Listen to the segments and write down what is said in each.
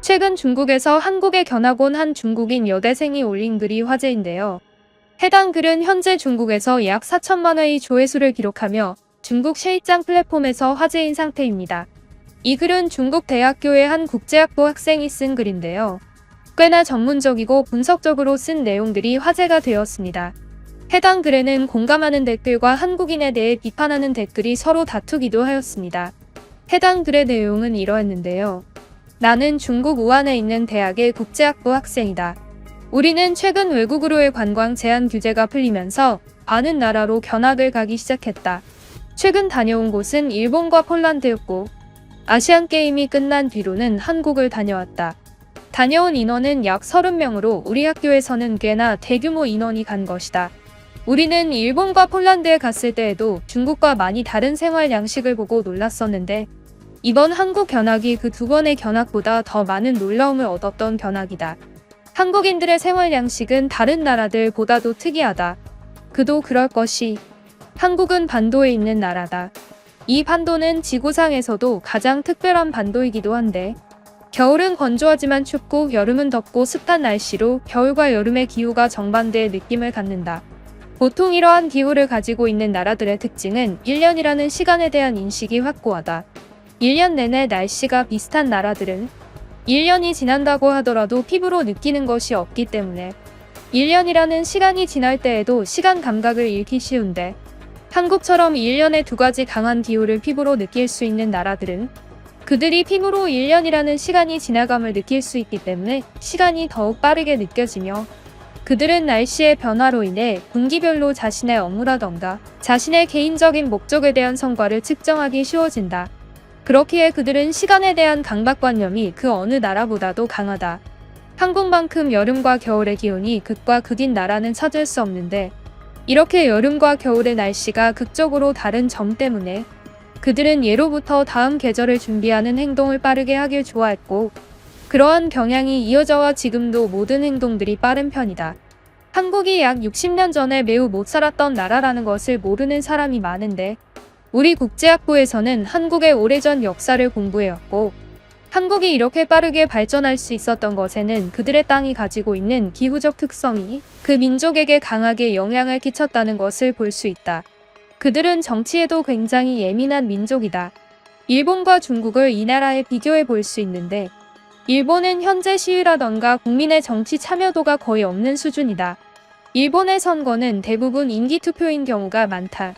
최근 중국에서 한국에 견학 온 한 중국인 여대생이 올린 글이 화제인데요. 해당 글은 현재 중국에서 약 4천만 회의 조회수를 기록하며 중국 셰이짱 플랫폼에서 화제인 상태입니다. 이 글은 중국 대학교의 한 국제학부 학생이 쓴 글인데요. 꽤나 전문적이고 분석적으로 쓴 내용들이 화제가 되었습니다. 해당 글에는 공감하는 댓글과 한국인에 대해 비판하는 댓글이 서로 다투기도 하였습니다. 해당 글의 내용은 이러했는데요. 나는 중국 우한에 있는 대학의 국제학부 학생이다. 우리는 최근 외국으로의 관광 제한 규제가 풀리면서 많은 나라로 견학을 가기 시작했다. 최근 다녀온 곳은 일본과 폴란드였고 아시안게임이 끝난 뒤로는 한국을 다녀왔다. 다녀온 인원은 약 30명으로 우리 학교에서는 꽤나 대규모 인원이 간 것이다. 우리는 일본과 폴란드에 갔을 때에도 중국과 많이 다른 생활 양식을 보고 놀랐었는데 이번 한국 견학이 그 두 번의 견학보다 더 많은 놀라움을 얻었던 견학이다. 한국인들의 생활 양식은 다른 나라들보다도 특이하다. 그도 그럴 것이 한국은 반도에 있는 나라다. 이 반도는 지구상에서도 가장 특별한 반도이기도 한데 겨울은 건조하지만 춥고 여름은 덥고 습한 날씨로 겨울과 여름의 기후가 정반대의 느낌을 갖는다. 보통 이러한 기후를 가지고 있는 나라들의 특징은 1년이라는 시간에 대한 인식이 확고하다. 1년 내내 날씨가 비슷한 나라들은 1년이 지난다고 하더라도 피부로 느끼는 것이 없기 때문에 1년이라는 시간이 지날 때에도 시간 감각을 잃기 쉬운데 한국처럼 1년에 두 가지 강한 기후를 피부로 느낄 수 있는 나라들은 그들이 피부로 1년이라는 시간이 지나감을 느낄 수 있기 때문에 시간이 더욱 빠르게 느껴지며 그들은 날씨의 변화로 인해 분기별로 자신의 업무라던가 자신의 개인적인 목적에 대한 성과를 측정하기 쉬워진다. 그렇기에 그들은 시간에 대한 강박관념이 그 어느 나라보다도 강하다. 한국만큼 여름과 겨울의 기온이 극과 극인 나라는 찾을 수 없는데 이렇게 여름과 겨울의 날씨가 극적으로 다른 점 때문에 그들은 예로부터 다음 계절을 준비하는 행동을 빠르게 하길 좋아했고 그러한 경향이 이어져와 지금도 모든 행동들이 빠른 편이다. 한국이 약 60년 전에 매우 못 살았던 나라라는 것을 모르는 사람이 많은데 우리 국제학부에서는 한국의 오래전 역사를 공부해왔고 한국이 이렇게 빠르게 발전할 수 있었던 것에는 그들의 땅이 가지고 있는 기후적 특성이 그 민족에게 강하게 영향을 끼쳤다는 것을 볼 수 있다. 그들은 정치에도 굉장히 예민한 민족이다. 일본과 중국을 이 나라에 비교해 볼 수 있는데 일본은 현재 시위라던가 국민의 정치 참여도가 거의 없는 수준이다. 일본의 선거는 대부분 인기투표인 경우가 많다.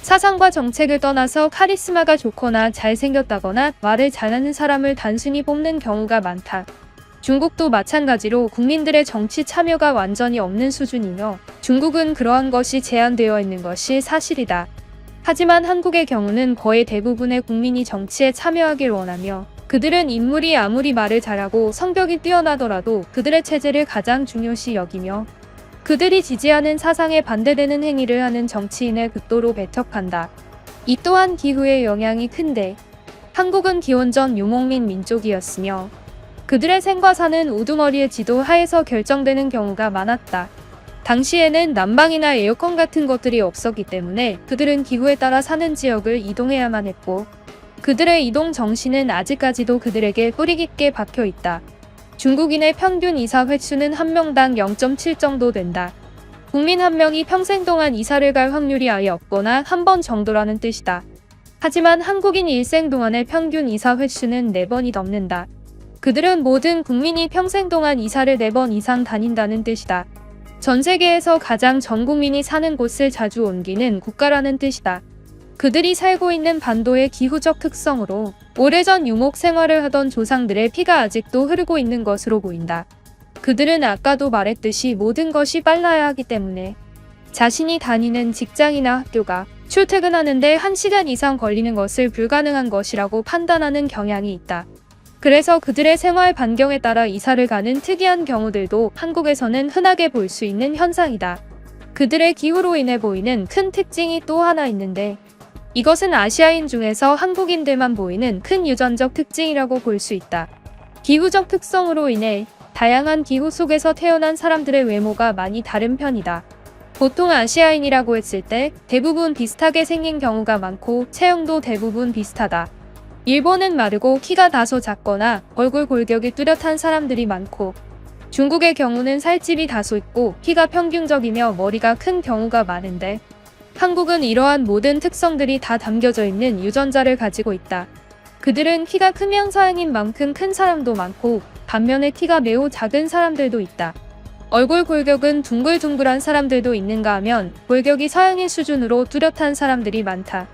사상과 정책을 떠나서 카리스마가 좋거나 잘생겼다거나 말을 잘하는 사람을 단순히 뽑는 경우가 많다. 중국도 마찬가지로 국민들의 정치 참여가 완전히 없는 수준이며 중국은 그러한 것이 제한되어 있는 것이 사실이다. 하지만 한국의 경우는 거의 대부분의 국민이 정치에 참여하길 원하며 그들은 인물이 아무리 말을 잘하고 성격이 뛰어나더라도 그들의 체제를 가장 중요시 여기며 그들이 지지하는 사상에 반대되는 행위를 하는 정치인을 극도로 배척한다. 이 또한 기후의 영향이 큰데 한국은 기원전 유목민 민족이었으며 그들의 생과 사는 우두머리의 지도 하에서 결정되는 경우가 많았다. 당시에는 난방이나 에어컨 같은 것들이 없었기 때문에 그들은 기후에 따라 사는 지역을 이동해야만 했고 그들의 이동 정신은 아직까지도 그들에게 뿌리 깊게 박혀 있다. 중국인의 평균 이사 횟수는 한 명당 0.7 정도 된다. 국민 한 명이 평생 동안 이사를 갈 확률이 아예 없거나 한 번 정도라는 뜻이다. 하지만 한국인 일생 동안의 평균 이사 횟수는 4번이 넘는다. 그들은 모든 국민이 평생 동안 이사를 4번 이상 다닌다는 뜻이다. 전 세계에서 가장 전 국민이 사는 곳을 자주 옮기는 국가라는 뜻이다. 그들이 살고 있는 반도의 기후적 특성으로 오래전 유목 생활을 하던 조상들의 피가 아직도 흐르고 있는 것으로 보인다. 그들은 아까도 말했듯이 모든 것이 빨라야 하기 때문에 자신이 다니는 직장이나 학교가 출퇴근하는데 1시간 이상 걸리는 것을 불가능한 것이라고 판단하는 경향이 있다. 그래서 그들의 생활 반경에 따라 이사를 가는 특이한 경우들도 한국에서는 흔하게 볼 수 있는 현상이다. 그들의 기후로 인해 보이는 큰 특징이 또 하나 있는데 이것은 아시아인 중에서 한국인들만 보이는 큰 유전적 특징이라고 볼 수 있다. 기후적 특성으로 인해 다양한 기후 속에서 태어난 사람들의 외모가 많이 다른 편이다. 보통 아시아인이라고 했을 때 대부분 비슷하게 생긴 경우가 많고 체형도 대부분 비슷하다. 일본은 마르고 키가 다소 작거나 얼굴 골격이 뚜렷한 사람들이 많고, 중국의 경우는 살집이 다소 있고 키가 평균적이며 머리가 큰 경우가 많은데, 한국은 이러한 모든 특성들이 다 담겨져 있는 유전자를 가지고 있다. 그들은 키가 크면 서양인 만큼 큰 사람도 많고, 반면에 키가 매우 작은 사람들도 있다. 얼굴 골격은 둥글둥글한 사람들도 있는가 하면 골격이 서양인 수준으로 뚜렷한 사람들이 많다.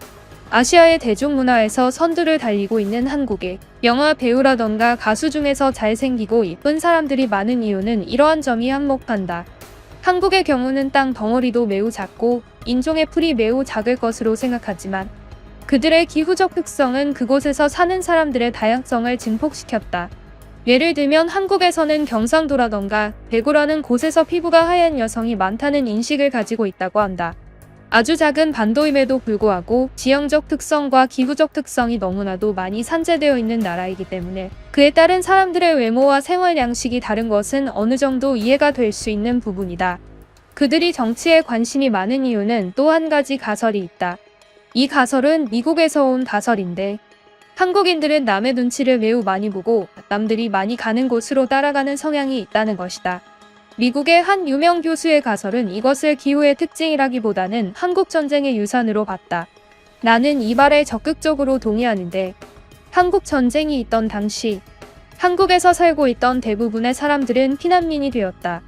아시아의 대중문화에서 선두를 달리고 있는 한국에 영화 배우라던가 가수 중에서 잘생기고 이쁜 사람들이 많은 이유는 이러한 점이 한몫한다. 한국의 경우는 땅 덩어리도 매우 작고 인종의 풀이 매우 작을 것으로 생각하지만, 그들의 기후적 특성은 그곳에서 사는 사람들의 다양성을 증폭시켰다. 예를 들면 한국에서는 경상도라던가 대구라는 곳에서 피부가 하얀 여성이 많다는 인식을 가지고 있다고 한다. 아주 작은 반도임에도 불구하고 지형적 특성과 기후적 특성이 너무나도 많이 산재되어 있는 나라이기 때문에 그에 따른 사람들의 외모와 생활 양식이 다른 것은 어느 정도 이해가 될 수 있는 부분이다. 그들이 정치에 관심이 많은 이유는 또 한 가지 가설이 있다. 이 가설은 미국에서 온 가설인데, 한국인들은 남의 눈치를 매우 많이 보고 남들이 많이 가는 곳으로 따라가는 성향이 있다는 것이다. 미국의 한 유명 교수의 가설은 이것을 기후의 특징이라기보다는 한국전쟁의 유산으로 봤다. 나는 이 말에 적극적으로 동의하는데, 한국전쟁이 있던 당시 한국에서 살고 있던 대부분의 사람들은 피난민이 되었다.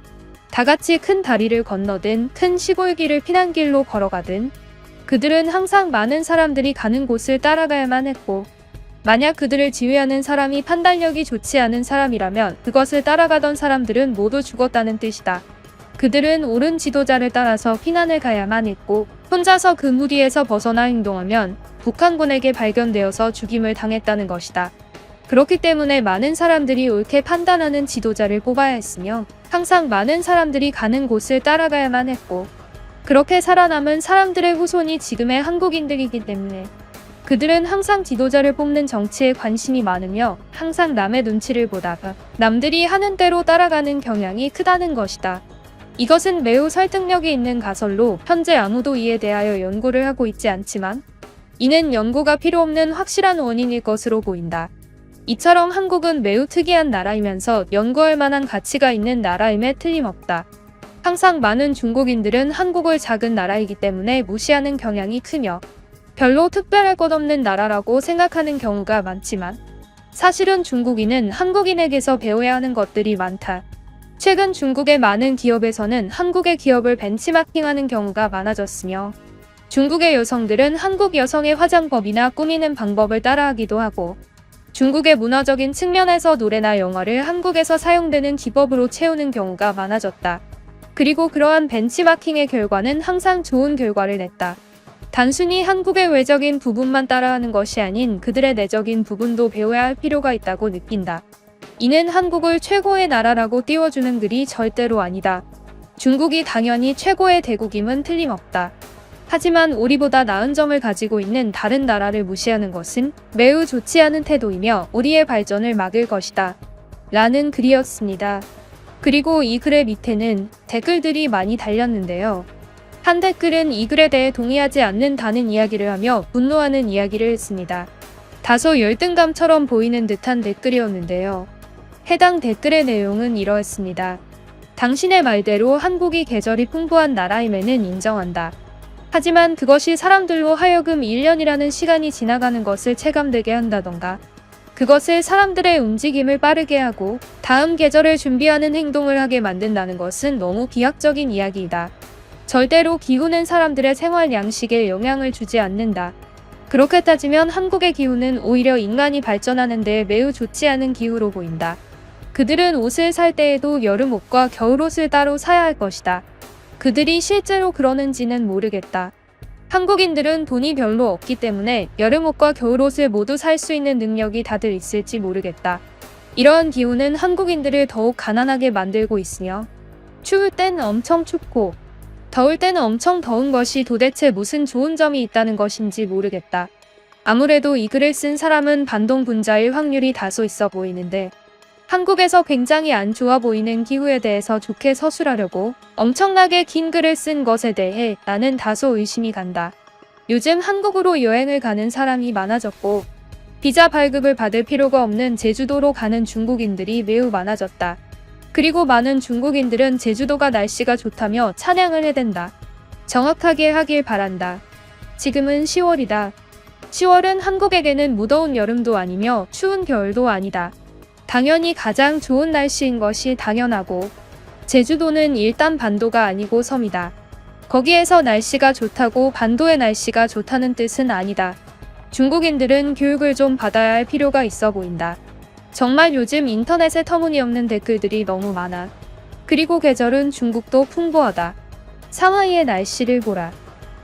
다 같이 큰 다리를 건너든 큰 시골길을 피난길로 걸어가든 그들은 항상 많은 사람들이 가는 곳을 따라가야만 했고, 만약 그들을 지휘하는 사람이 판단력이 좋지 않은 사람이라면 그것을 따라가던 사람들은 모두 죽었다는 뜻이다. 그들은 옳은 지도자를 따라서 피난을 가야만 했고, 혼자서 그 무리에서 벗어나 행동하면 북한군에게 발견되어서 죽임을 당했다는 것이다. 그렇기 때문에 많은 사람들이 옳게 판단하는 지도자를 뽑아야 했으며, 항상 많은 사람들이 가는 곳을 따라가야만 했고, 그렇게 살아남은 사람들의 후손이 지금의 한국인들이기 때문에 그들은 항상 지도자를 뽑는 정치에 관심이 많으며 항상 남의 눈치를 보다가 남들이 하는 대로 따라가는 경향이 크다는 것이다. 이것은 매우 설득력이 있는 가설로 현재 아무도 이에 대하여 연구를 하고 있지 않지만, 이는 연구가 필요 없는 확실한 원인일 것으로 보인다. 이처럼 한국은 매우 특이한 나라이면서 연구할 만한 가치가 있는 나라임에 틀림없다. 항상 많은 중국인들은 한국을 작은 나라이기 때문에 무시하는 경향이 크며 별로 특별할 것 없는 나라라고 생각하는 경우가 많지만, 사실은 중국인은 한국인에게서 배워야 하는 것들이 많다. 최근 중국의 많은 기업에서는 한국의 기업을 벤치마킹하는 경우가 많아졌으며, 중국의 여성들은 한국 여성의 화장법이나 꾸미는 방법을 따라하기도 하고, 중국의 문화적인 측면에서 노래나 영화를 한국에서 사용되는 기법으로 채우는 경우가 많아졌다. 그리고 그러한 벤치마킹의 결과는 항상 좋은 결과를 냈다. 단순히 한국의 외적인 부분만 따라하는 것이 아닌 그들의 내적인 부분도 배워야 할 필요가 있다고 느낀다. 이는 한국을 최고의 나라라고 띄워주는 글이 절대로 아니다. 중국이 당연히 최고의 대국임은 틀림없다. 하지만 우리보다 나은 점을 가지고 있는 다른 나라를 무시하는 것은 매우 좋지 않은 태도이며 우리의 발전을 막을 것이다. 라는 글이었습니다. 그리고 이 글의 밑에는 댓글들이 많이 달렸는데요. 한 댓글은 이 글에 대해 동의하지 않는다는 이야기를 하며 분노하는 이야기를 했습니다. 다소 열등감처럼 보이는 듯한 댓글이었는데요. 해당 댓글의 내용은 이러했습니다. 당신의 말대로 한국이 계절이 풍부한 나라임에는 인정한다. 하지만 그것이 사람들로 하여금 1년이라는 시간이 지나가는 것을 체감되게 한다던가, 그것을 사람들의 움직임을 빠르게 하고 다음 계절을 준비하는 행동을 하게 만든다는 것은 너무 비약적인 이야기이다. 절대로 기후는 사람들의 생활 양식에 영향을 주지 않는다. 그렇게 따지면 한국의 기후는 오히려 인간이 발전하는 데 매우 좋지 않은 기후로 보인다. 그들은 옷을 살 때에도 여름옷과 겨울옷을 따로 사야 할 것이다. 그들이 실제로 그러는지는 모르겠다. 한국인들은 돈이 별로 없기 때문에 여름옷과 겨울옷을 모두 살 수 있는 능력이 다들 있을지 모르겠다. 이러한 기후는 한국인들을 더욱 가난하게 만들고 있으며, 추울 땐 엄청 춥고 더울 때는 엄청 더운 것이 도대체 무슨 좋은 점이 있다는 것인지 모르겠다. 아무래도 이 글을 쓴 사람은 반동분자일 확률이 다소 있어 보이는데, 한국에서 굉장히 안 좋아 보이는 기후에 대해서 좋게 서술하려고 엄청나게 긴 글을 쓴 것에 대해 나는 다소 의심이 간다. 요즘 한국으로 여행을 가는 사람이 많아졌고, 비자 발급을 받을 필요가 없는 제주도로 가는 중국인들이 매우 많아졌다. 그리고 많은 중국인들은 제주도가 날씨가 좋다며 찬양을 해댄다. 정확하게 하길 바란다. 지금은 10월이다. 10월은 한국에게는 무더운 여름도 아니며 추운 겨울도 아니다. 당연히 가장 좋은 날씨인 것이 당연하고, 제주도는 일단 반도가 아니고 섬이다. 거기에서 날씨가 좋다고 반도의 날씨가 좋다는 뜻은 아니다. 중국인들은 교육을 좀 받아야 할 필요가 있어 보인다. 정말 요즘 인터넷에 터무니없는 댓글들이 너무 많아. 그리고 계절은 중국도 풍부하다. 상하이의 날씨를 보라.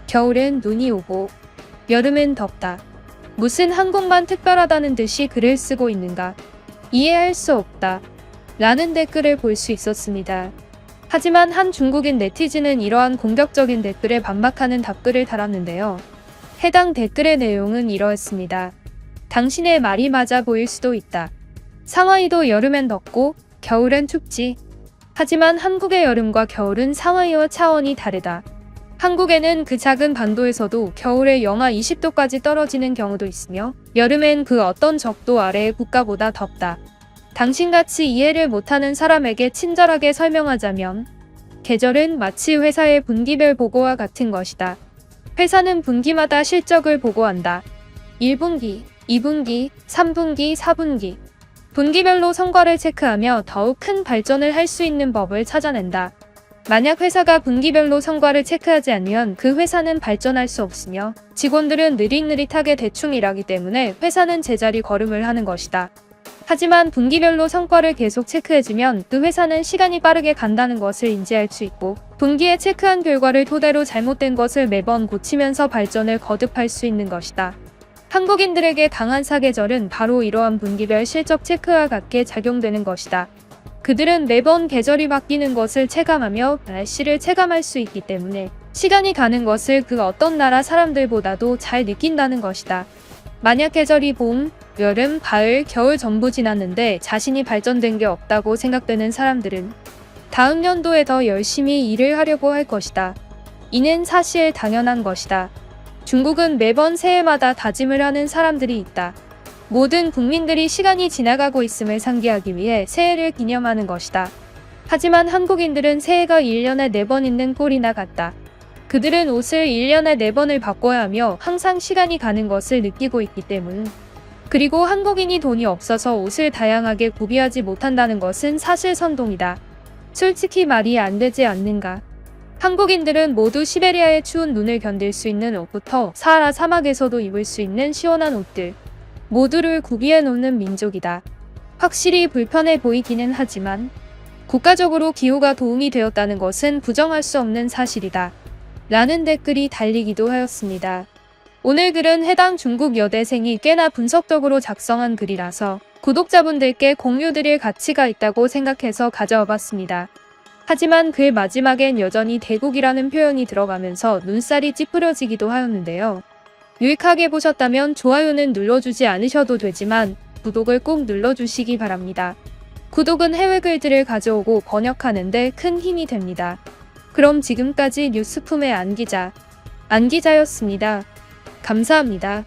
겨울엔 눈이 오고 여름엔 덥다. 무슨 한국만 특별하다는 듯이 글을 쓰고 있는가? 이해할 수 없다. 라는 댓글을 볼 수 있었습니다. 하지만 한 중국인 네티즌은 이러한 공격적인 댓글에 반박하는 답글을 달았는데요. 해당 댓글의 내용은 이러했습니다. 당신의 말이 맞아 보일 수도 있다. 상하이도 여름엔 덥고 겨울엔 춥지. 하지만 한국의 여름과 겨울은 상하이와 차원이 다르다. 한국에는 그 작은 반도에서도 겨울에 영하 20도까지 떨어지는 경우도 있으며 여름엔 그 어떤 적도 아래의 국가보다 덥다. 당신같이 이해를 못하는 사람에게 친절하게 설명하자면 계절은 마치 회사의 분기별 보고와 같은 것이다. 회사는 분기마다 실적을 보고한다. 1분기, 2분기, 3분기, 4분기. 분기별로 성과를 체크하며 더욱 큰 발전을 할 수 있는 법을 찾아낸다. 만약 회사가 분기별로 성과를 체크하지 않으면 그 회사는 발전할 수 없으며 직원들은 느릿느릿하게 대충 일하기 때문에 회사는 제자리 걸음을 하는 것이다. 하지만 분기별로 성과를 계속 체크해주면 그 회사는 시간이 빠르게 간다는 것을 인지할 수 있고 분기에 체크한 결과를 토대로 잘못된 것을 매번 고치면서 발전을 거듭할 수 있는 것이다. 한국인들에게 강한 사계절은 바로 이러한 분기별 실적 체크와 같게 작용되는 것이다. 그들은 매번 계절이 바뀌는 것을 체감하며 날씨를 체감할 수 있기 때문에 시간이 가는 것을 그 어떤 나라 사람들보다도 잘 느낀다는 것이다. 만약 계절이 봄, 여름, 가을, 겨울 전부 지났는데 자신이 발전된 게 없다고 생각되는 사람들은 다음 연도에 더 열심히 일을 하려고 할 것이다. 이는 사실 당연한 것이다. 중국은 매번 새해마다 다짐을 하는 사람들이 있다. 모든 국민들이 시간이 지나가고 있음을 상기하기 위해 새해를 기념하는 것이다. 하지만 한국인들은 새해가 1년에 4번 있는 꼴이나 같다. 그들은 옷을 1년에 4번을 바꿔야 하며 항상 시간이 가는 것을 느끼고 있기 때문. 그리고 한국인이 돈이 없어서 옷을 다양하게 구비하지 못한다는 것은 사실 선동이다. 솔직히 말이 안 되지 않는가? 한국인들은 모두 시베리아의 추운 눈을 견딜 수 있는 옷부터 사하라 사막에서도 입을 수 있는 시원한 옷들 모두를 구비해 놓는 민족이다. 확실히 불편해 보이기는 하지만 국가적으로 기후가 도움이 되었다는 것은 부정할 수 없는 사실이다. 라는 댓글이 달리기도 하였습니다. 오늘 글은 해당 중국 여대생이 꽤나 분석적으로 작성한 글이라서 구독자분들께 공유드릴 가치가 있다고 생각해서 가져와 봤습니다. 하지만 글 마지막엔 여전히 대국이라는 표현이 들어가면서 눈살이 찌푸려지기도 하였는데요. 유익하게 보셨다면 좋아요는 눌러주지 않으셔도 되지만 구독을 꼭 눌러주시기 바랍니다. 구독은 해외 글들을 가져오고 번역하는 데 큰 힘이 됩니다. 그럼 지금까지 뉴스품의 안기자였습니다. 감사합니다.